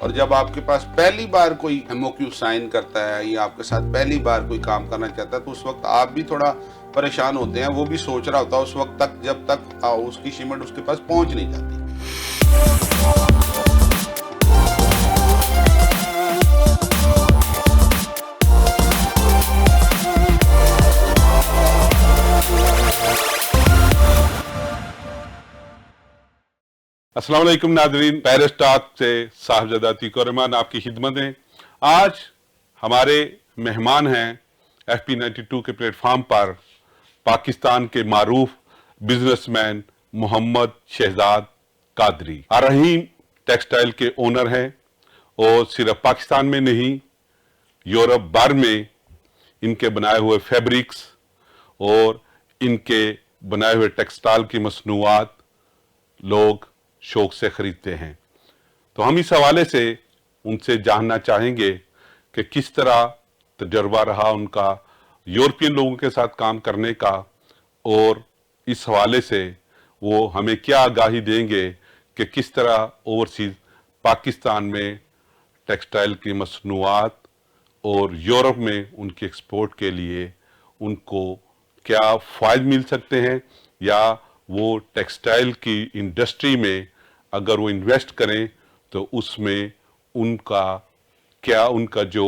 اور جب آپ کے پاس پہلی بار کوئی MOQ سائن کرتا ہے یا آپ کے ساتھ پہلی بار کوئی کام کرنا چاہتا ہے تو اس وقت آپ بھی تھوڑا پریشان ہوتے ہیں، وہ بھی سوچ رہا ہوتا ہے اس وقت تک جب تک اس کی شپمنٹ اس کے پاس پہنچ نہیں جاتی۔ السلام علیکم ناظرین، پیرس ٹاک سے صاحبزادہ عتیق الرحمان آپ کی خدمت ہیں۔ آج ہمارے مہمان ہیں FP92 کے پلیٹ فارم پر پاکستان کے معروف بزنس مین محمد شہزاد قادری۔ الرحیم ٹیکسٹائل کے اونر ہیں اور صرف پاکستان میں نہیں، یورپ بھر میں ان کے بنائے ہوئے فیبرکس اور ان کے بنائے ہوئے ٹیکسٹائل کی مصنوعات لوگ شوق سے خریدتے ہیں۔ تو ہم اس حوالے سے ان سے جاننا چاہیں گے کہ کس طرح تجربہ رہا ان کا یورپین لوگوں کے ساتھ کام کرنے کا، اور اس حوالے سے وہ ہمیں کیا آگاہی دیں گے کہ کس طرح اوورسیز پاکستان میں ٹیکسٹائل کی مصنوعات اور یورپ میں ان کی ایکسپورٹ کے لیے ان کو کیا فائدے مل سکتے ہیں، یا وہ ٹیکسٹائل کی انڈسٹری میں اگر وہ انویسٹ کریں تو اس میں ان کا جو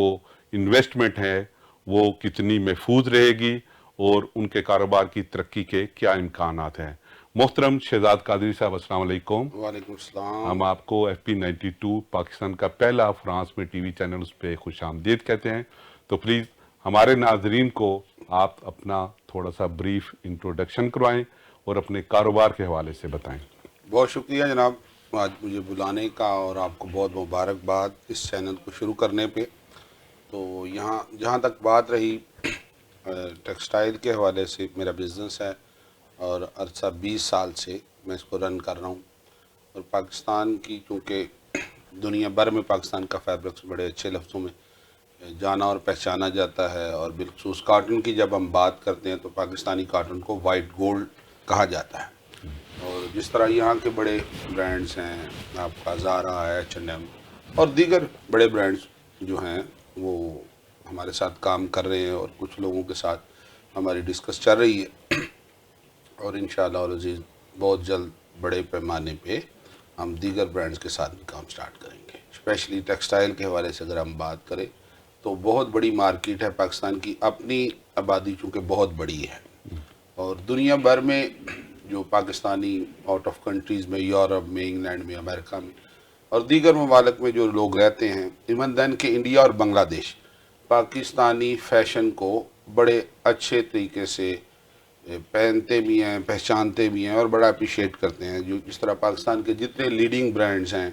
انویسٹمنٹ ہے وہ کتنی محفوظ رہے گی اور ان کے کاروبار کی ترقی کے کیا امکانات ہیں۔ محترم شہزاد قادری صاحب، السلام علیکم۔ وعلیکم السلام۔ ہم آپ کو FP92 پاکستان کا پہلا فرانس میں ٹی وی چینل اس پہ خوش آمدید کہتے ہیں۔ تو پلیز ہمارے ناظرین کو آپ اپنا تھوڑا سا بریف انٹروڈکشن کروائیں اور اپنے کاروبار کے حوالے سے بتائیں۔ بہت شکریہ جناب آج مجھے بلانے کا، اور آپ کو بہت مبارکباد اس چینل کو شروع کرنے پہ۔ تو جہاں تک بات رہی ٹیکسٹائل کے حوالے سے، میرا بزنس ہے اور عرصہ 20 سال سے میں اس کو رن کر رہا ہوں، اور پاکستان کی چونکہ دنیا بھر میں پاکستان کا فیبرکس بڑے اچھے لفظوں میں جانا اور پہچانا جاتا ہے، اور بالخصوص کاٹن کی جب ہم بات کرتے ہیں تو پاکستانی کاٹن کو وائٹ گولڈ کہا جاتا ہے۔ اور جس طرح یہاں کے بڑے برانڈز ہیں، آپ کا زارا ہے، H&M اور دیگر بڑے برانڈز جو ہیں وہ ہمارے ساتھ کام کر رہے ہیں، اور کچھ لوگوں کے ساتھ ہماری ڈسکس چل رہی ہے، اور انشاءاللہ العزیز بہت جلد بڑے پیمانے پہ ہم دیگر برانڈز کے ساتھ بھی کام سٹارٹ کریں گے۔ اسپیشلی ٹیکسٹائل کے حوالے سے اگر ہم بات کریں تو بہت بڑی مارکیٹ ہے پاکستان کی، اپنی آبادی چونکہ بہت بڑی ہے، اور دنیا بھر میں جو پاکستانی آؤٹ آف کنٹریز میں، یورپ میں، انگلینڈ میں، امریکہ میں اور دیگر ممالک میں جو لوگ رہتے ہیں، ایون دین کہ انڈیا اور بنگلہ دیش پاکستانی فیشن کو بڑے اچھے طریقے سے پہنتے بھی ہیں، پہچانتے بھی ہیں، اور بڑا اپریشیٹ کرتے ہیں۔ جس طرح پاکستان کے جتنے لیڈنگ برانڈز ہیں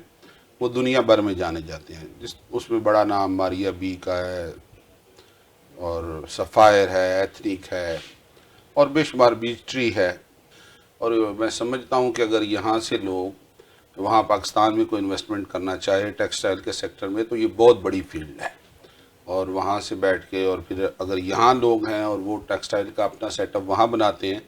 وہ دنیا بھر میں جانے جاتے ہیں، اس میں بڑا نام ماریا بی کا ہے، اور سفائر ہے، ایتھنک ہے، اور بے شمار بیچ ٹری ہے۔ اور میں سمجھتا ہوں کہ اگر یہاں سے لوگ وہاں پاکستان میں کوئی انویسٹمنٹ کرنا چاہے ٹیکسٹائل کے سیکٹر میں تو یہ بہت بڑی فیلڈ ہے، اور وہاں سے بیٹھ کے، اور پھر اگر یہاں لوگ ہیں اور وہ ٹیکسٹائل کا اپنا سیٹ اپ وہاں بناتے ہیں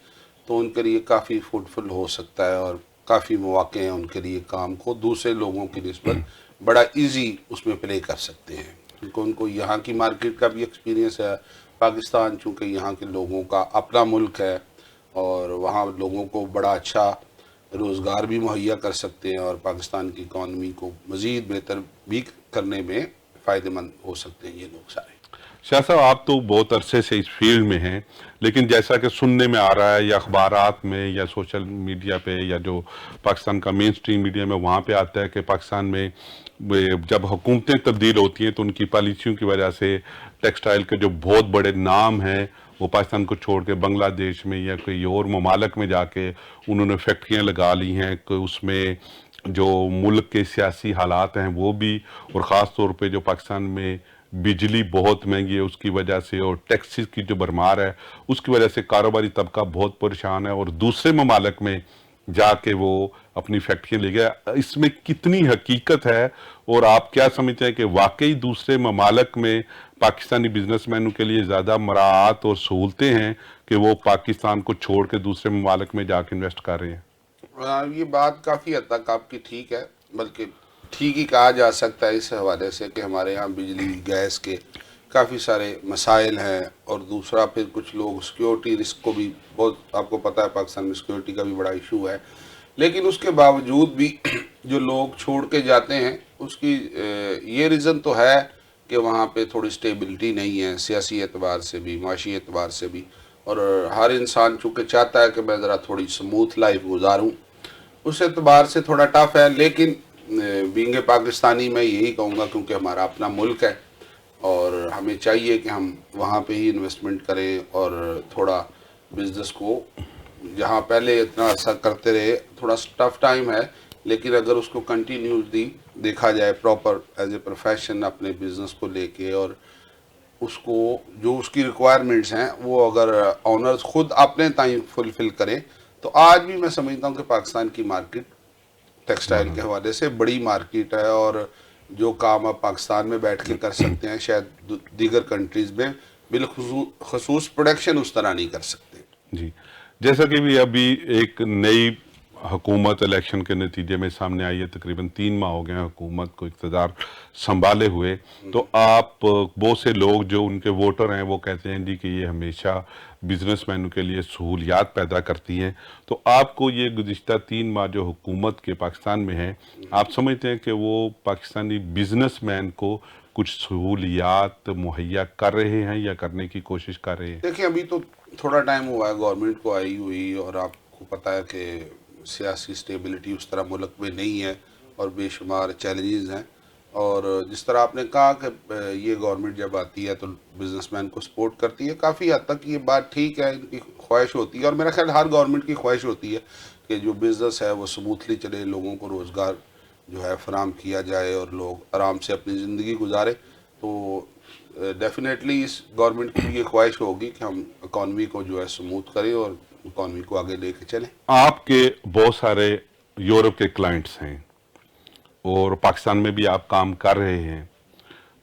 تو ان کے لیے کافی فروٹفل ہو سکتا ہے، اور کافی مواقع ہیں ان کے لیے کام کو دوسرے لوگوں کی نسبت بڑا ایزی اس میں پلے کر سکتے ہیں، کیونکہ ان کو یہاں کی مارکیٹ کا بھی ایکسپیرینس ہے۔ پاکستان چونکہ یہاں کے لوگوں کا اپنا ملک ہے، اور وہاں لوگوں کو بڑا اچھا روزگار بھی مہیا کر سکتے ہیں، اور پاکستان کی اکانومی کو مزید بہتر بھی کرنے میں فائدہ مند ہو سکتے ہیں یہ لوگ سارے۔ شاہ صاحب، آپ تو بہت عرصے سے اس فیلڈ میں ہیں، لیکن جیسا کہ سننے میں آ رہا ہے یا اخبارات میں یا سوشل میڈیا پہ یا جو پاکستان کا مین سٹریم میڈیا میں وہاں پہ آتا ہے کہ پاکستان میں جب حکومتیں تبدیل ہوتی ہیں تو ان کی پالیسیوں کی وجہ سے ٹیکسٹائل کے جو بہت بڑے نام ہیں وہ پاکستان کو چھوڑ کے بنگلہ دیش میں یا کوئی اور ممالک میں جا کے انہوں نے فیکٹریاں لگا لی ہیں، کہ اس میں جو ملک کے سیاسی حالات ہیں وہ بھی، اور خاص طور پہ جو پاکستان میں بجلی بہت مہنگی ہے اس کی وجہ سے، اور ٹیکسز کی جو بھرمار ہے اس کی وجہ سے کاروباری طبقہ بہت پریشان ہے، اور دوسرے ممالک میں جا کے وہ اپنی فیکٹریاں لے گیا۔ اس میں کتنی حقیقت ہے، اور آپ کیا سمجھتے ہیں کہ واقعی دوسرے ممالک میں پاکستانی بزنس مینوں کے لیے زیادہ مراعات اور سہولتیں ہیں کہ وہ پاکستان کو چھوڑ کے دوسرے ممالک میں جا کے انویسٹ کر رہے ہیں؟ یہ بات کافی حد تک آپ کی ٹھیک ہے، بلکہ ٹھیک ہی کہا جا سکتا ہے اس حوالے سے کہ ہمارے یہاں بجلی گیس کے کافی سارے مسائل ہیں، اور دوسرا پھر کچھ لوگ سیکیورٹی رسک کو بھی بہت، آپ کو پتہ ہے پاکستان میں سیکیورٹی کا بھی بڑا ایشو ہے، لیکن اس کے باوجود بھی جو لوگ چھوڑ کے جاتے ہیں اس کی یہ ریزن تو ہے کہ وہاں پہ تھوڑی سٹیبلٹی نہیں ہے، سیاسی اعتبار سے بھی، معاشی اعتبار سے بھی، اور ہر انسان چونکہ چاہتا ہے کہ میں ذرا تھوڑی سموتھ لائف گزاروں، اس اعتبار سے تھوڑا ٹف ہے، لیکن بینگ پاکستانی میں یہی کہوں گا کیونکہ ہمارا اپنا ملک ہے اور ہمیں چاہیے کہ ہم وہاں پہ ہی انویسٹمنٹ کریں، اور تھوڑا بزنس کو جہاں پہلے اتنا عرصہ کرتے رہے، تھوڑا ٹف ٹائم ہے، لیکن اگر اس کو کنٹینیوسلی دیکھا جائے پراپر ایز اے پروفیشن اپنے بزنس کو لے کے، اور اس کو جو اس کی ریکوائرمنٹس ہیں وہ اگر آنرز خود اپنے تائیں فلفل کریں، تو آج بھی میں سمجھتا ہوں کہ پاکستان کی مارکیٹ ٹیکسٹائل کے حوالے سے بڑی مارکیٹ ہے، اور جو کام آپ پاکستان میں بیٹھ کے کر سکتے ہیں شاید دیگر کنٹریز میں بالخصوص پروڈکشن اس طرح نہیں کر سکتے۔ جی، جیسا کہ بھی ابھی ایک نئی حکومت الیکشن کے نتیجے میں سامنے آئی ہے، تقریباً 3 ماہ ہو گئے ہیں حکومت کو اقتدار سنبھالے ہوئے، تو آپ بہت سے لوگ جو ان کے ووٹر ہیں وہ کہتے ہیں جی کہ یہ ہمیشہ بزنس مینوں کے لیے سہولیات پیدا کرتی ہیں، تو آپ کو یہ گزشتہ 3 ماہ جو حکومت کے پاکستان میں ہے، آپ سمجھتے ہیں کہ وہ پاکستانی بزنس مین کو کچھ سہولیات مہیا کر رہے ہیں یا کرنے کی کوشش کر رہے ہیں؟ دیکھیں ابھی تو تھوڑا ٹائم ہوا ہے گورنمنٹ کو آئی ہوئی، اور آپ کو پتہ ہے کہ سیاسی سٹیبلٹی اس طرح ملک میں نہیں ہے، اور بے شمار چیلنجز ہیں، اور جس طرح آپ نے کہا کہ یہ گورنمنٹ جب آتی ہے تو بزنس مین کو سپورٹ کرتی ہے، کافی حد تک یہ بات ٹھیک ہے، ان کی خواہش ہوتی ہے، اور میرا خیال ہر گورنمنٹ کی خواہش ہوتی ہے کہ جو بزنس ہے وہ سموتھلی چلے، لوگوں کو روزگار جو ہے فراہم کیا جائے اور لوگ آرام سے اپنی زندگی گزارے، تو ڈیفینیٹلی اس گورنمنٹ کی بھی یہ خواہش ہوگی کہ ہم اکانومی کو جو ہے سموتھ کریں اور اکانومی کو آگے لے کے چلیں۔ آپ کے بہت سارے یورپ کے کلائنٹس ہیں اور پاکستان میں بھی آپ کام کر رہے ہیں،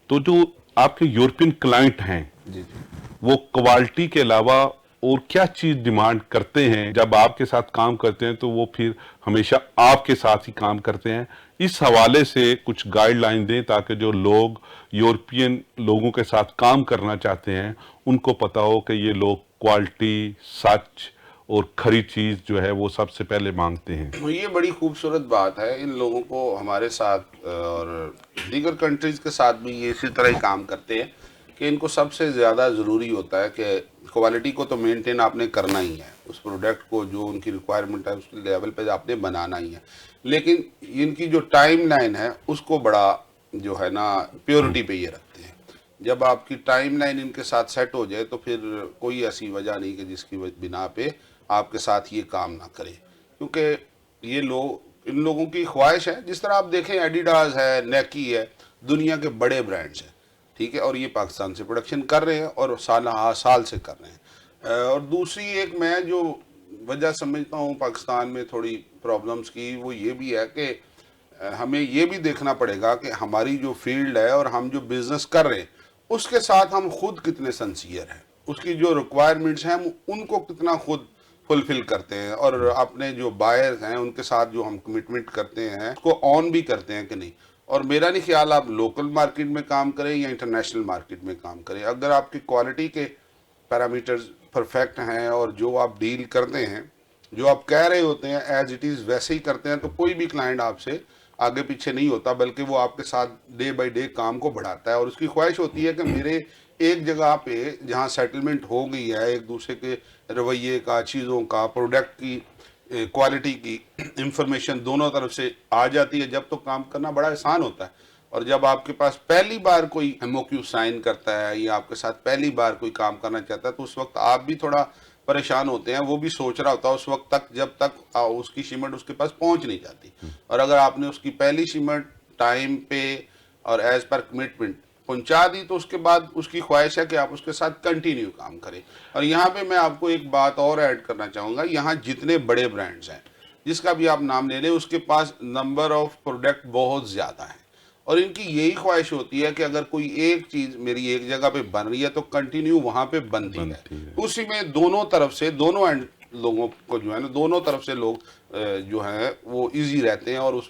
تو جو آپ کے یورپین کلائنٹ ہیں جی وہ کوالٹی کے علاوہ اور کیا چیز ڈیمانڈ کرتے ہیں؟ جب آپ کے ساتھ کام کرتے ہیں تو وہ پھر ہمیشہ آپ کے ساتھ ہی کام کرتے ہیں، اس حوالے سے کچھ گائیڈ لائن دیں تاکہ جو لوگ یورپین لوگوں کے ساتھ کام کرنا چاہتے ہیں ان کو پتا ہو کہ یہ لوگ کوالٹی، سچ اور کھری چیز جو ہے وہ سب سے پہلے مانگتے ہیں۔ یہ بڑی خوبصورت بات ہے، ان لوگوں کو ہمارے ساتھ اور دیگر کنٹریز کے ساتھ بھی یہ اسی طرح ہی کام کرتے ہیں کہ ان کو سب سے زیادہ ضروری ہوتا ہے کہ کوالٹی کو تو مینٹین آپ نے کرنا ہی ہے، اس پروڈکٹ کو جو ان کی ریکوائرمنٹ ہے اس لیول پہ آپ نے بنانا ہی ہے، لیکن ان کی جو ٹائم لائن ہے اس کو بڑا جو ہے نا پیورٹی پہ یہ رکھتے ہیں۔ جب آپ کی ٹائم لائن ان کے ساتھ سیٹ ہو جائے تو پھر کوئی ایسی وجہ نہیں کہ جس کی بنا پہ آپ کے ساتھ یہ کام نہ کرے، کیونکہ یہ لوگ، ان لوگوں کی خواہش ہے، جس طرح آپ دیکھیں ایڈیڈاز ہے، نیکی ہے، دنیا کے بڑے برانڈز ہیں، ٹھیک ہے، اور یہ پاکستان سے پروڈکشن کر رہے ہیں اور سال سے کر رہے ہیں۔ اور دوسری ایک میں جو وجہ سمجھتا ہوں پاکستان میں تھوڑی پرابلمز کی، وہ یہ بھی ہے کہ ہمیں یہ بھی دیکھنا پڑے گا کہ ہماری جو فیلڈ ہے اور ہم جو بزنس کر رہے ہیں اس کے ساتھ ہم خود کتنے سنسیئر ہیں، اس کی جو ریکوائرمنٹس ہیں ہم ان کو کتنا خود فلفل کرتے ہیں، اور اپنے جو بائرز ہیں ان کے ساتھ جو ہم کمٹمنٹ کرتے ہیں اس کو آن بھی کرتے ہیں کہ نہیں۔ اور میرا نہیں خیال آپ لوکل مارکیٹ میں کام کریں یا انٹرنیشنل مارکیٹ میں کام کریں، اگر آپ کی کوالٹی کے پیرامیٹرز پرفیکٹ ہیں اور جو آپ ڈیل کرتے ہیں، جو آپ کہہ رہے ہوتے ہیں ایز اٹ از ویسے ہی کرتے ہیں، تو کوئی بھی کلائنٹ آپ سے آگے پیچھے نہیں ہوتا، بلکہ وہ آپ کے ساتھ ڈے بائی ڈے کام کو بڑھاتا ہے، اور اس کی خواہش ہوتی ہے کہ میرے ایک جگہ پہ جہاں سیٹلمنٹ ہو گئی ہے ایک دوسرے کے رویے کا، چیزوں کا، پروڈکٹ کی کوالٹی کی انفارمیشن دونوں طرف سے آ جاتی ہے، جب تو کام کرنا بڑا آسان ہوتا ہے۔ اور جب آپ کے پاس پہلی بار کوئی ایم او کیو سائن کرتا ہے یا آپ کے ساتھ پہلی بار کوئی کام کرنا چاہتا ہے تو اس وقت آپ بھی تھوڑا پریشان ہوتے ہیں، وہ بھی سوچ رہا ہوتا ہے اس وقت تک جب تک اس کی شپمنٹ اس کے پاس پہنچ نہیں جاتی، اور اگر آپ نے اس کی پہلی شپمنٹ ٹائم پہ اور ایز پر کمٹمنٹ پہنچا دی تو اس کے بعد اس کی خواہش ہے کہ آپ اس کے ساتھ کنٹینیو کام کریں۔ اور یہاں پہ میں آپ کو ایک بات اور ایڈ کرنا چاہوں گا، یہاں جتنے بڑے برانڈز ہیں جس کا بھی آپ نام لے لیں اس کے پاس نمبر آف پروڈکٹ بہت زیادہ ہیں، اور ان کی یہی خواہش ہوتی ہے کہ اگر کوئی ایک چیز میری ایک جگہ پہ بن رہی ہے تو کنٹینیو وہاں پہ بنتی ہے، اسی میں دونوں طرف سے دونوں اینڈ لوگوں کو جو ہے نا دونوں طرف سے لوگ جو ہیں وہ ایزی رہتے ہیں اور اس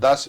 10